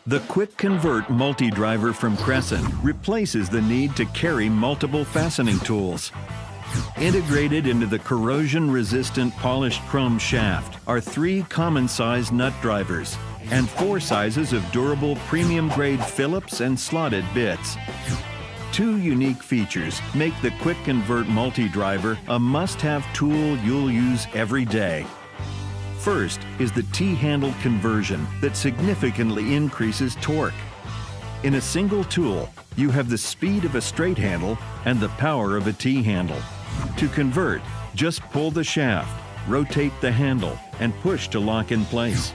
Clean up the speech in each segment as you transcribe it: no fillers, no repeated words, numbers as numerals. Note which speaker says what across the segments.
Speaker 1: The Quick Convert multi-driver from Crescent replaces the need to carry multiple fastening tools. Integrated into the corrosion-resistant polished chrome shaft are 3 common-size nut drivers and 4 sizes of durable premium-grade Phillips and slotted bits. 2 unique features make the Quick Convert multi-driver a must-have tool you'll use every day. First is the T-handle conversion that significantly increases torque. In a single tool, you have the speed of a straight handle and the power of a T-handle. To convert, just pull the shaft, rotate the handle, and push to lock in place.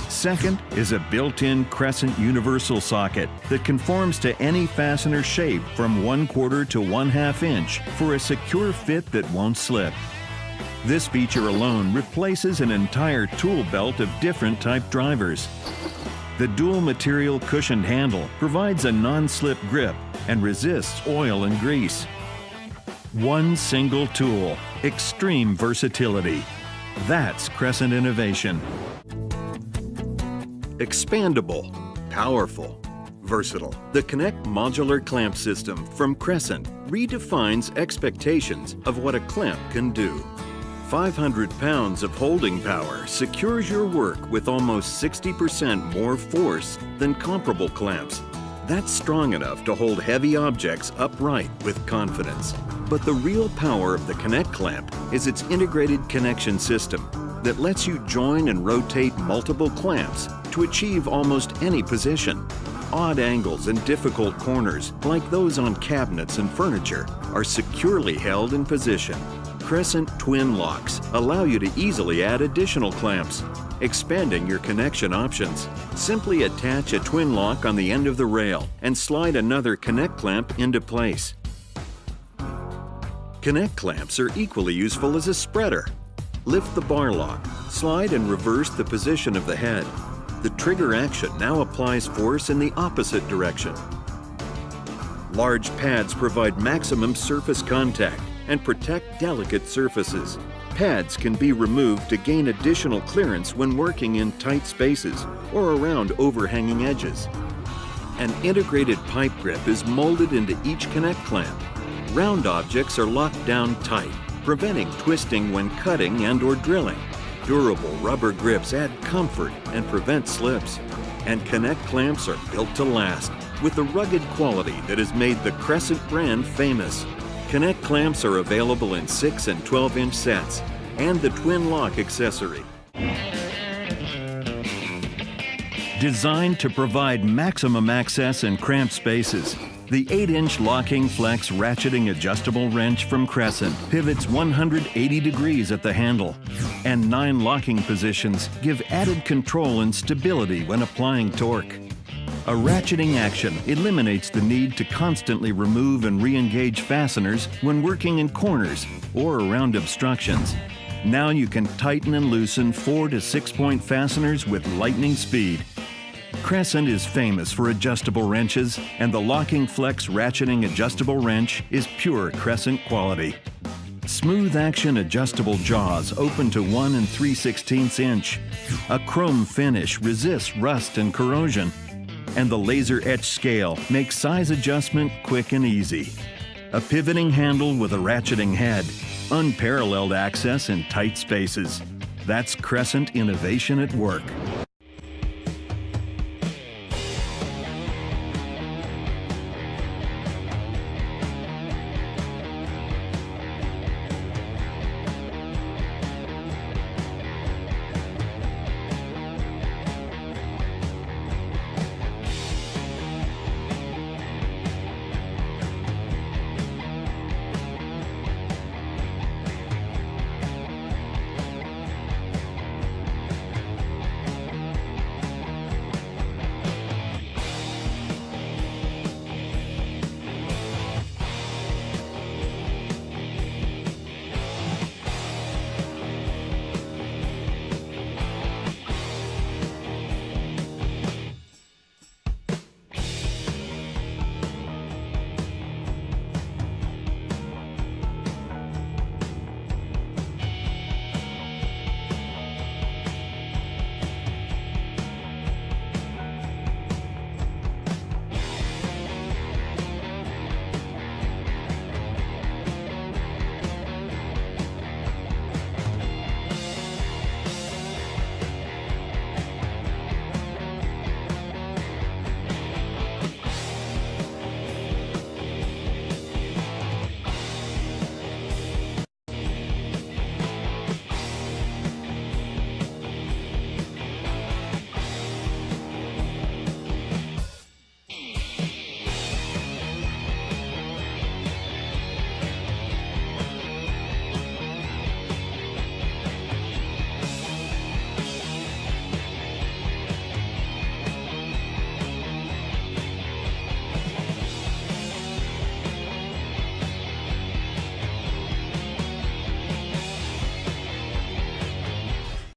Speaker 1: Second is a built-in Crescent universal socket that conforms to any fastener shape from 1/4 to 1/2 inch for a secure fit that won't slip. This feature alone replaces an entire tool belt of different type drivers. The dual material cushioned handle provides a non-slip grip and resists oil and grease. One single tool, extreme versatility. That's Crescent innovation. Expandable, powerful, versatile. The Connect modular clamp system from Crescent redefines expectations of what a clamp can do. 500 pounds of holding power secures your work with almost 60% more force than comparable clamps. That's strong enough to hold heavy objects upright with confidence. But the real power of the Connect clamp is its integrated connection system that lets you join and rotate multiple clamps to achieve almost any position. Odd angles and difficult corners, like those on cabinets and furniture, are securely held in position. Crescent twin locks allow you to easily add additional clamps, expanding your connection options. Simply attach a twin lock on the end of the rail and slide another Connect clamp into place. Connect clamps are equally useful as a spreader. Lift the bar lock, slide and reverse the position of the head. The trigger action now applies force in the opposite direction. Large pads provide maximum surface contact and protect delicate surfaces. Pads can be removed to gain additional clearance when working in tight spaces or around overhanging edges. An integrated pipe grip is molded into each Connect clamp. Round objects are locked down tight, preventing twisting when cutting and/or drilling. Durable rubber grips add comfort and prevent slips. And Connect clamps are built to last, with the rugged quality that has made the Crescent brand famous. Connect clamps are available in 6 and 12-inch sets, and the twin lock accessory. Designed to provide maximum access in cramped spaces, the 8-inch Locking Flex ratcheting adjustable wrench from Crescent pivots 180 degrees at the handle, and 9 locking positions give added control and stability when applying torque. A ratcheting action eliminates the need to constantly remove and re-engage fasteners when working in corners or around obstructions. Now you can tighten and loosen 4 to 6-point fasteners with lightning speed. Crescent is famous for adjustable wrenches, and the Locking Flex ratcheting adjustable wrench is pure Crescent quality. Smooth action adjustable jaws open to 1 3/16 inch. A chrome finish resists rust and corrosion. And the laser etch scale makes size adjustment quick and easy. A pivoting handle with a ratcheting head, unparalleled access in tight spaces. That's Crescent innovation at work.